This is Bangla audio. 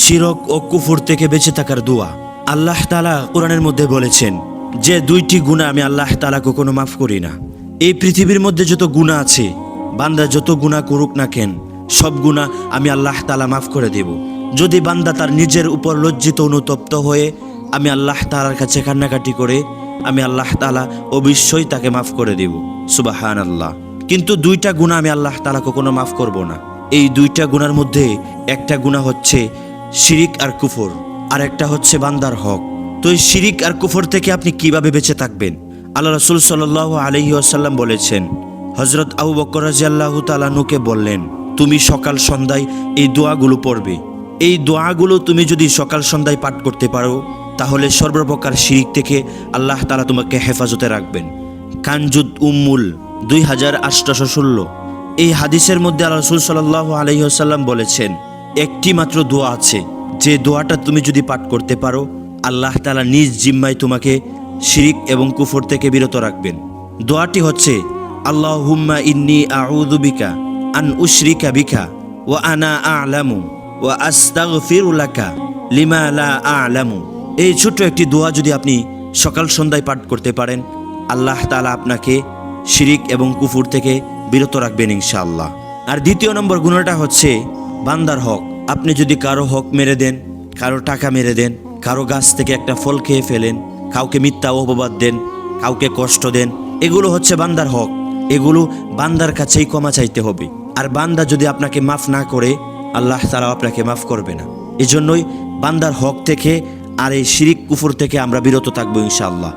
শিরক ও কুফর থেকে বেঁচে থাকার দোয়া। আল্লাহ তাআলা কোরআনের মধ্যে বলেছেন যে দুইটি গুনাহ আমি আল্লাহ তাআলা কখনো মাফ করি না। এই পৃথিবীর মধ্যে যত গুনাহ আছে, বান্দা যত গুনাহ করুক না কেন, সব গুনাহ আমি আল্লাহ তাআলা মাফ করে দেব। যদি বান্দা তার নিজের উপর লজ্জিত অনুতপ্ত হয়ে আমি আল্লাহ তাআলার কাছে কান্নাকাটি করে, আমি আল্লাহ তাআলা অবশ্যই তাকে মাফ করে দেব। সুবহানাল্লাহ। কিন্তু দুইটা গুনাহ আমি আল্লাহ তাআলা কখনো মাফ করব না। এই দুইটা গুনার মধ্যে একটা গুনাহ হচ্ছে শিরিক আর কুফর, আর একটা হচ্ছে বান্দার হক। তো এই শিরিক আর কুফর থেকে আপনি কিভাবে বেঁচে থাকবেন? আল্লাহ রাসূল সাল্লাল্লাহু আলাইহি ওয়াসাল্লাম বলেছেন, হযরত আবু বকর রাদিয়াল্লাহু তাআলা আনহুকে বললেন, তুমি সকাল সন্ধ্যায় এই দোয়াগুলো পড়বে। এই দোয়াগুলো তুমি যদি সকাল সন্ধ্যায় পাঠ করতে পারো, তাহলে সর্বপ্রকার শিরিক থেকে আল্লাহ তাআলা তোমাকে হেফাজতে রাখবেন। কানজুদ উম্মুল 2816। এই হাদিসের মধ্যে আল্লাহ রাসূল সাল্লাল্লাহু আলাইহি ওয়াসাল্লাম বলেছেন, একটি মাত্র দোয়া আছে, যে দোয়াটা তুমি যদি পাঠ করতে পারো, আল্লাহ তাআলা নিজ জিম্মায় তোমাকে শিরিক এবং কুফর থেকে বিরত রাখবেন। দোয়াটি হচ্ছে, আল্লাহুম্মা ইন্নী আউযু বিকা আন উশরিকা বিকা ওয়া আনা আ'লামু ওয়া আস্তাগফিরু লাকা লিমা লা আ'লামু। এই ছোট্ট একটি দোয়া যদি আপনি সকাল সন্ধ্যায় পাঠ করতে পারেন, আল্লাহ তাআলা আপনাকে শিরিক এবং কুফর থেকে বিরত রাখবেন ইনশাআল্লাহ। আর দ্বিতীয় নম্বর গুনাহটা হচ্ছে বান্দার হক। আপনি যদি কারো হক মেরে দেন, কারো টাকা মেরে দেন, কারো গাছ থেকে একটা ফল খেয়ে ফেলেন, কাউকে মিথ্যা অপবাদ দেন, কাউকে কষ্ট দেন, এগুলো হচ্ছে বান্দার হক। এগুলো বান্দার কাছেই ক্ষমা চাইতে হবে। আর বান্দা যদি আপনাকে মাফ না করে, আল্লাহ তাআলা আপনাকে মাফ করবে না। এজন্যই বান্দার হক থেকে আর এই শিরিক কুফর থেকে আমরা বিরত থাকবো ইনশাআল্লাহ।